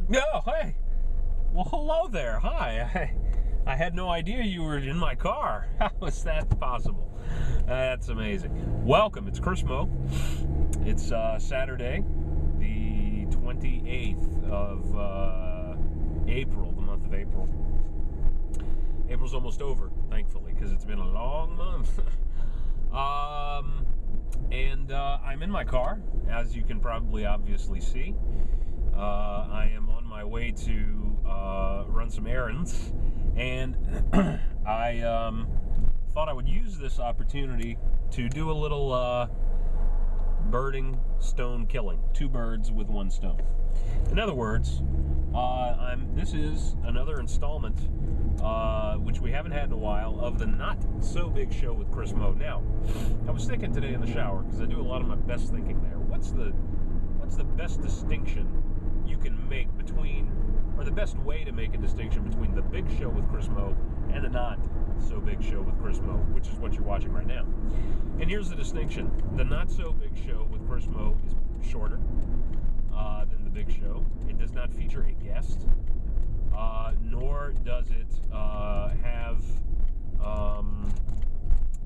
No, hey. Well, hello there. Hi. I had no idea you were in my car. How is that possible? That's amazing. Welcome. It's Chris Meaux. It's Saturday, the 28th of April, the month of April. April's almost over, thankfully, because it's been a long month. And I'm in my car, as you can probably obviously see. I am on my way to run some errands, and I thought I would use this opportunity to do a little birding, stone killing. 2 birds with 1 stone. In other words, this is another installment, which we haven't had in a while, of the Not So Big Show with Chris Meaux. Now, I was thinking today in the shower, because I do a lot of my best thinking there. What's the best distinction you can make between, or the best way to make a distinction between the Big Show with Chris Meaux and the Not So Big Show with Chris Meaux, which is what you're watching right now. And here's the distinction: the Not So Big Show with Chris Meaux is shorter than the Big Show. It does not feature a guest, nor does it have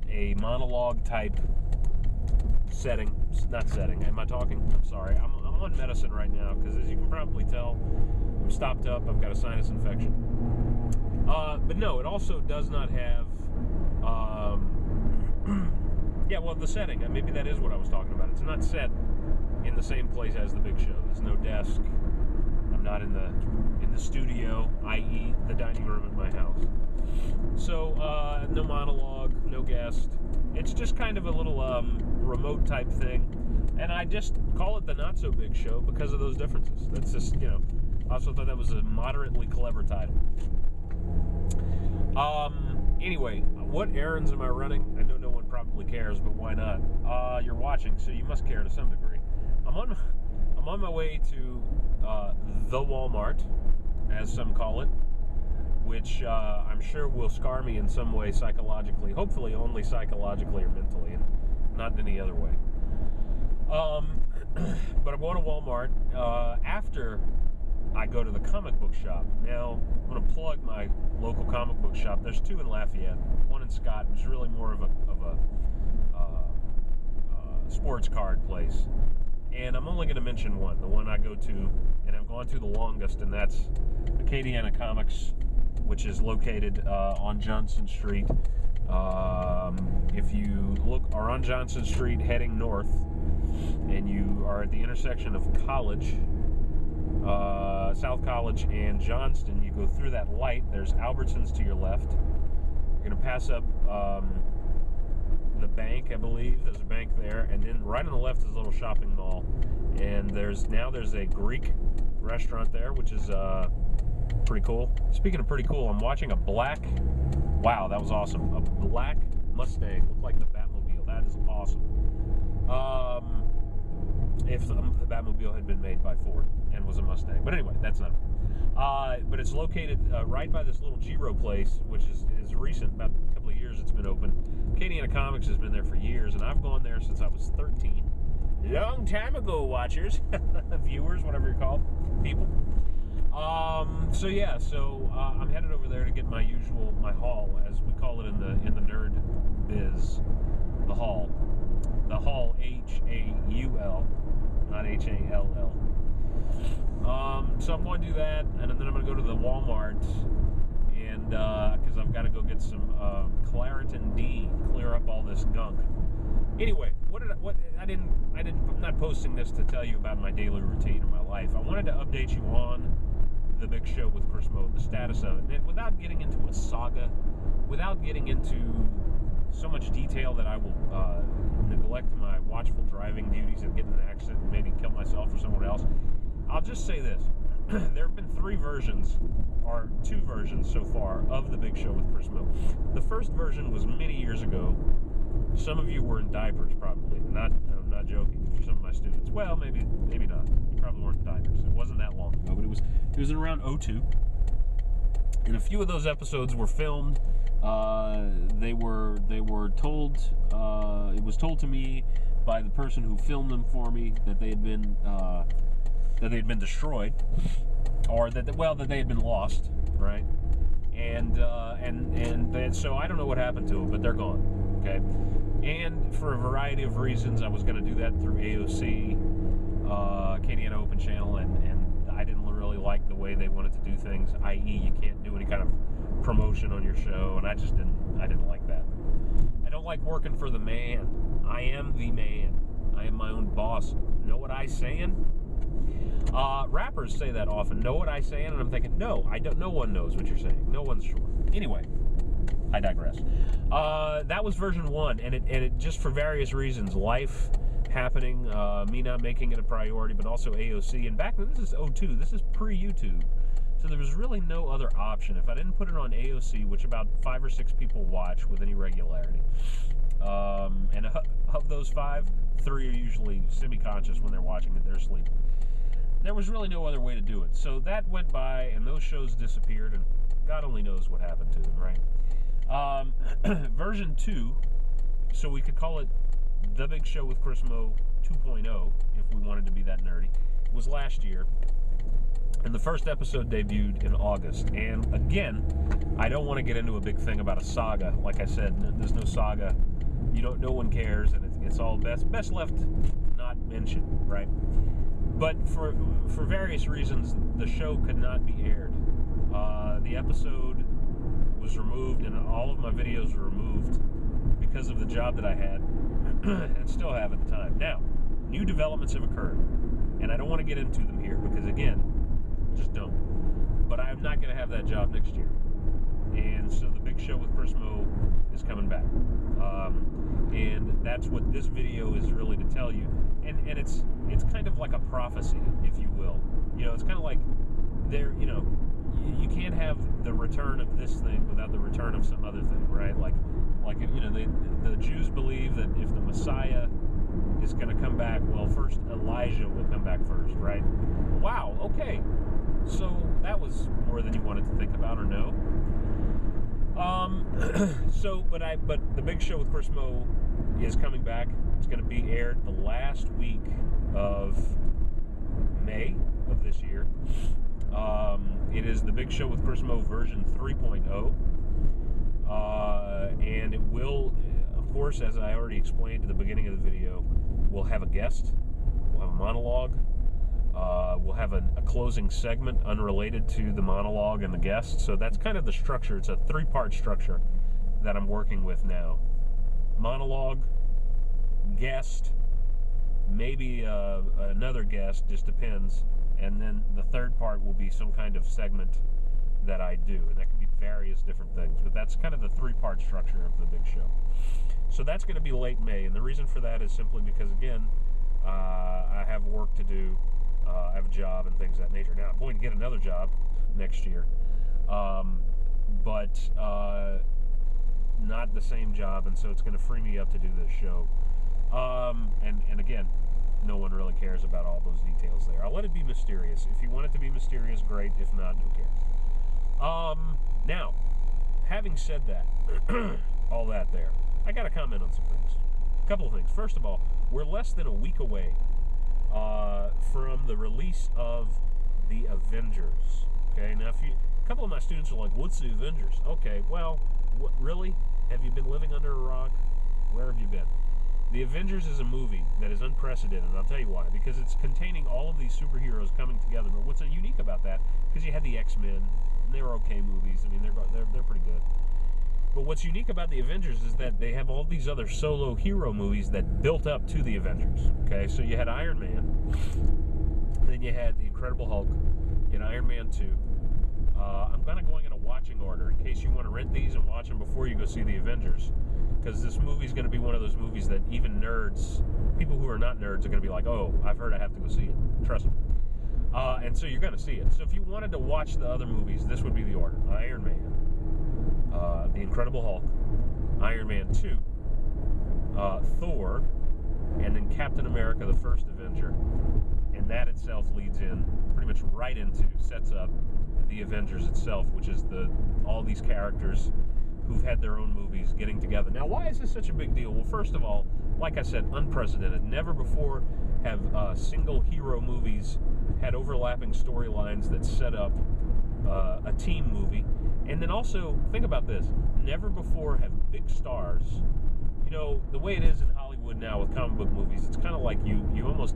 a monologue type setting. Not setting. Am I talking? I'm sorry. I'm on medicine right now because, as you can probably tell, I'm stopped up. I've got a sinus infection. But no, it also does not have. Yeah, well, the setting. Maybe that is what I was talking about. It's not set in the same place as the Big Show. There's no desk. I'm not in the studio, i.e., the dining room at my house. So no monologue, no guest. It's just kind of a little remote type thing, and I just call it the Not So Big Show because of those differences. That's just, I also thought that was a moderately clever title. Anyway, what errands am I running? I know no one probably cares, but why not? You're watching, so you must care to some degree. I'm on my way to the Walmart, as some call it, which I'm sure will scar me in some way psychologically. Hopefully only psychologically or mentally, and not in any other way. But I'm going to Walmart after I go to the comic book shop. Now, I'm going to plug my local comic book shop. There's 2 in Lafayette, 1 in Scott, which is really more of a sports card place. And I'm only going to mention one, the one I go to, and I've gone to the longest, and that's Acadiana Comics, which is located on Johnson Street. If you are on Johnson Street heading north, and you are at the intersection of College, South College and Johnston, you go through that light. There's Albertsons to your left. You're going to pass up the bank, I believe. There's a bank there, and then right on the left is a little shopping mall, and there's a Greek restaurant there, which is pretty cool. Speaking of pretty cool, I'm watching a black, wow, that was awesome, a black Mustang, looked like the Batmobile. That is awesome. If the Batmobile had been made by Ford and was a Mustang, but anyway, that's not it. But it's located right by this little Giro place, which is recent, about a couple of years it's been open. Acadiana Comics has been there for years, and I've gone there since I was 13. Long time ago, watchers, viewers, whatever you're called, people. So I'm headed over there to get my haul, as we call it in the nerd biz, the haul, H-A-U-L, not H-A-L-L. So I'm going to do that, and then I'm going to go to the Walmart, and because I've got to go get some Claritin D, clear up all this gunk. Anyway, I'm not posting this to tell you about my daily routine or my life. I wanted to update you on the Big Show with Chris Meaux, the status of it, and without getting into a saga, without getting into so much detail that I will neglect my watchful driving duties and get in an accident and maybe kill myself or someone else. I'll just say this. There have been 3 versions, or 2 versions so far, of the Big Show with Chris Meaux. The first version was many years ago. Some of you were in diapers, probably. I'm not joking. For some of my students, well, maybe not. You probably weren't in diapers. It wasn't that long ago, but it was in around 2002. And a few of those episodes were filmed. They were told. It was told to me by the person who filmed them for me that they had been that they'd been destroyed, or that they had been lost, right? And so I don't know what happened to them, but they're gone. Okay, and for a variety of reasons, I was going to do that through AOC, Acadiana Open Channel, and I didn't really like the way they wanted to do things. I.e., you can't do any kind of promotion on your show, and I didn't like that. I don't like working for the man. I am the man. I am my own boss. Know what I saying? Rappers say that often. Know what I saying? And I'm thinking, no, I don't. No one knows what you're saying. No one's sure. Anyway, I digress. That was version 1, and it just for various reasons, life happening, me not making it a priority, but also AOC. And back then, this is 02. This is pre-YouTube. So there was really no other option. If I didn't put it on AOC, which about 5 or 6 people watch with any regularity, and of those 5, 3 are usually semi-conscious when they're watching it, they're asleep. There was really no other way to do it. So that went by, and those shows disappeared, and God only knows what happened to them, right? Version 2, so we could call it The Big Show with Chris Meaux 2.0, if we wanted to be that nerdy, was last year. And the first episode debuted in August. And again, I don't want to get into a big thing about a saga. Like I said, there's no saga. No one cares, and it's all best left not mentioned, right? But for various reasons, the show could not be aired. The episode was removed, and all of my videos were removed because of the job that I had, and still have at the time. Now, new developments have occurred, and I don't want to get into them here because, again, just don't. But I'm not going to have that job next year. And so the Big Show with Chris Meaux is coming back. And that's what this video is really to tell you. And it's kind of like a prophecy, if you will. It's kind of like you can't have the return of this thing without the return of some other thing, right? Like the Jews believe that if the Messiah is going to come back, well, first Elijah will come back first, right? Wow, okay. So that was more than you wanted to think about or know. But the Big Show with Chris Meaux is coming back. It's going to be aired the last week of May of this year. It is the Big Show with Chris Meaux version 3.0. And it will, of course, as I already explained at the beginning of the video, we'll have a guest, we'll have a monologue, we'll have a closing segment unrelated to the monologue and the guest. So that's kind of the structure. It's a 3-part structure that I'm working with now. Monologue, guest, maybe another guest, just depends. And then the third part will be some kind of segment that I do, and that could be various different things. But that's kind of the 3-part structure of the Big Show. So that's going to be late May, and the reason for that is simply because, again, I have work to do. I have a job and things of that nature. Now, I'm going to get another job next year, but not the same job, and so it's going to free me up to do this show. And again, no one really cares about all those details there. I'll let it be mysterious. If you want it to be mysterious, great. If not, who cares? Now, having said that, all that there, I got to comment on some things. A couple of things. First of all, we're less than a week away from the release of the Avengers. Okay, now a couple of my students are like, "What's the Avengers?" Okay, well, really? Have you been living under a rock? Where have you been? The Avengers is a movie that is unprecedented, and I'll tell you why. Because it's containing all of these superheroes coming together. But what's unique about that? Because you had the X-Men, and they were okay movies. I mean, they're pretty good. But what's unique about the Avengers is that they have all these other solo hero movies that built up to the Avengers. Okay, so you had Iron Man, then you had the Incredible Hulk, you had Iron Man 2. I'm kind of going in a watching order in case you want to rent these and watch them before you go see the Avengers. Because this movie's going to be one of those movies that even nerds, people who are not nerds, are going to be like, "Oh, I've heard I have to go see it." Trust me. And so you're going to see it. So if you wanted to watch the other movies, this would be the order: Iron Man, The Incredible Hulk, Iron Man 2, Thor, and then Captain America: The First Avenger. And that itself leads in pretty much right into, sets up the Avengers itself, which is all these characters who've had their own movies getting together. Now, why is this such a big deal? Well, first of all, like I said, unprecedented. Never before have single hero movies had overlapping storylines that set up a team movie. And then also, think about this, never before have big stars, you know, the way it is in Hollywood now with comic book movies, it's kind of like you almost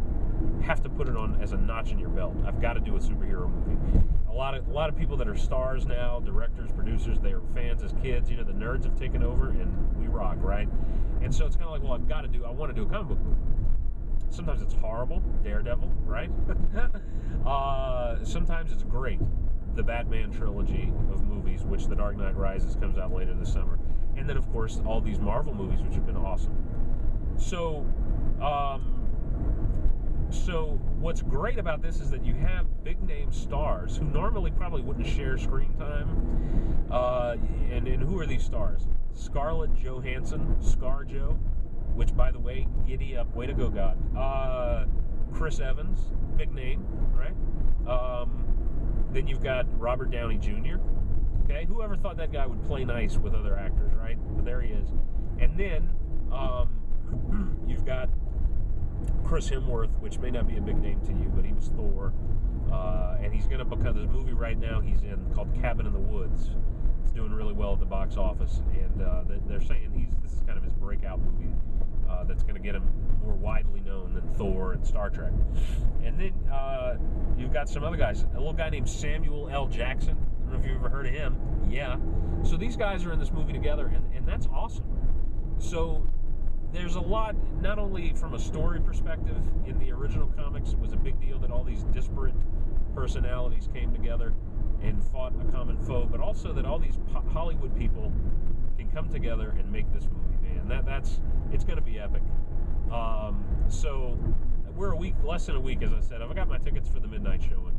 have to put it on as a notch in your belt. I've got to do a superhero movie. A lot of people that are stars now, directors, producers, they were fans as kids. You know, the nerds have taken over, and we rock, right? And so it's kind of like, well, I want to do a comic book movie. Sometimes it's horrible, Daredevil, right? Sometimes it's great, the Batman trilogy of movies, which The Dark Knight Rises comes out later this summer. And then, of course, all these Marvel movies, which have been awesome. So, so what's great about this is that you have big-name stars who normally probably wouldn't share screen time. And who are these stars? Scarlett Johansson, ScarJo, which, by the way, giddy up, way to go, God. Chris Evans, big name, right? Then you've got Robert Downey Jr., okay? Whoever thought that guy would play nice with other actors, right? But there he is. And then you've got Chris Hemsworth, which may not be a big name to you, but he was Thor. And he's going to become, this movie right now he's in called Cabin in the Woods. It's doing really well at the box office. And they're saying this is kind of his breakout movie that's going to get him more widely known than Thor and Star Trek. And then you've got some other guys. A little guy named Samuel L. Jackson. I don't know if you've ever heard of him. Yeah. So these guys are in this movie together, and that's awesome. So there's a lot, not only from a story perspective, in the original comics, it was a big deal that all these disparate personalities came together and fought a common foe, but also that all these Hollywood people can come together and make this movie, man. It's going to be epic. So we're less than a week, as I said. I've got my tickets for the midnight showing.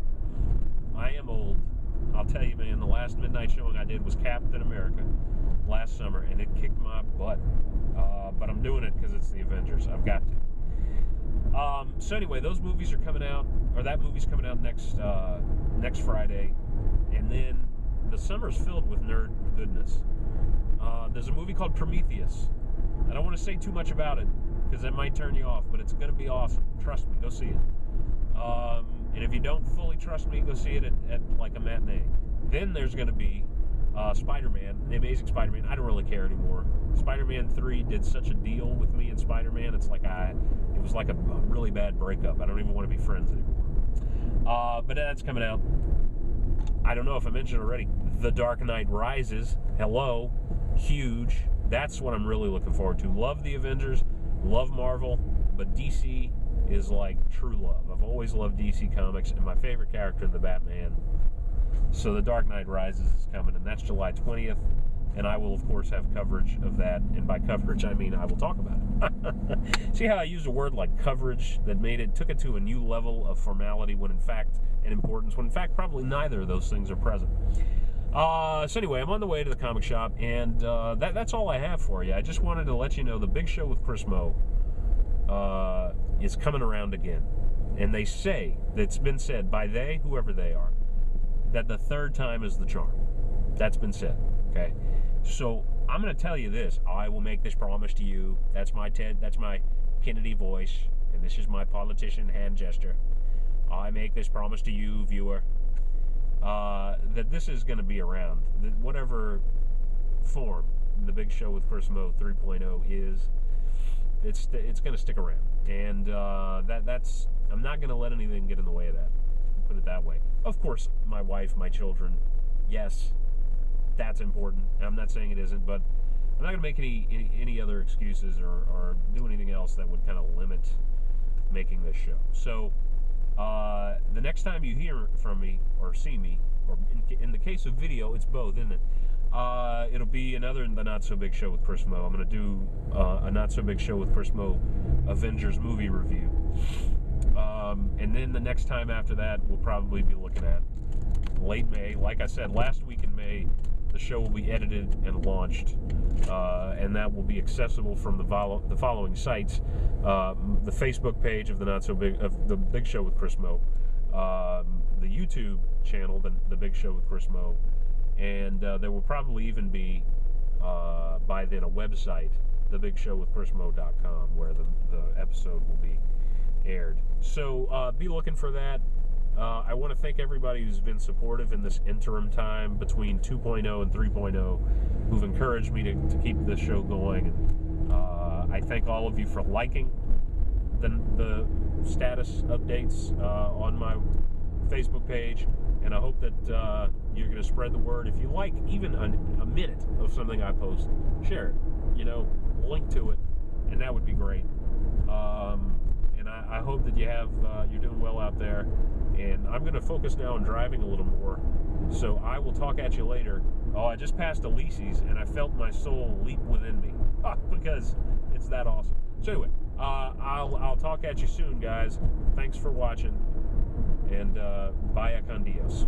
I am old. I'll tell you, man, the last midnight showing I did was Captain America last summer, and it kicked my butt. But I'm doing it because it's the Avengers. I've got to. So anyway, those movies are coming out, or that movie's coming out next Friday, and then the summer's filled with nerd goodness. There's a movie called Prometheus. I don't want to say too much about it because that might turn you off, but it's going to be awesome. Trust me, go see it. And if you don't fully trust me, go see it at like a matinee. Then there's going to be Spider-Man, The Amazing Spider-Man. I don't really care anymore. Spider-Man 3 did such a deal with me and Spider-Man. It was like a really bad breakup. I don't even want to be friends anymore. But that's coming out. I don't know if I mentioned already. The Dark Knight Rises. Hello. Huge. That's what I'm really looking forward to. Love the Avengers. Love Marvel. But DC is like true love. I've always loved DC Comics, and my favorite character, the Batman. So The Dark Knight Rises is coming, and that's July 20th, and I will, of course, have coverage of that, and by coverage, I mean I will talk about it. See how I used a word like coverage that took it to a new level of formality when in fact, and importance, when in fact probably neither of those things are present. So anyway, I'm on the way to the comic shop, and that's all I have for you. I just wanted to let you know the big show with Chris Meaux is coming around again. And they say, it's been said by whoever they are, that the third time is the charm. That's been said, okay? So I'm going to tell you this. I will make this promise to you. That's my Kennedy voice, and this is my politician hand gesture. I make this promise to you, viewer, that this is going to be around. Whatever form the big show with Chris Meaux 3.0 is, it's going to stick around. And I'm not going to let anything get in the way of that. Put it that way. Of course, my wife, my children, yes, that's important. I'm not saying it isn't, but I'm not going to make any other excuses or do anything else that would kind of limit making this show. So the next time you hear from me or see me, or in the case of video, it's both, isn't it? It'll be another The Not So Big Show with Chris Meaux. I'm going to do a Not So Big Show with Chris Meaux Avengers movie review. And then the next time after that, we'll probably be looking at late May. Like I said, last week in May, the show will be edited and launched, and that will be accessible from the following sites: the Facebook page of the Big Show with Chris Meaux, the YouTube channel, the Big Show with Chris Meaux, and there will probably even be by then a website, thebigshowwithchrismeaux.com, where the episode will be aired. So be looking for that. I want to thank everybody who's been supportive in this interim time between 2.0 and 3.0, who've encouraged me to keep this show going. And I thank all of you for liking the status updates on my Facebook page, and I hope that you're going to spread the word. If you like even a minute of something I post, share it. Link to it, and that would be great. And I hope that you're doing well out there. And I'm going to focus now on driving a little more. So I will talk at you later. Oh, I just passed Elise's, and I felt my soul leap within me because it's that awesome. So anyway, I'll talk at you soon, guys. Thanks for watching, and vaya con Dios.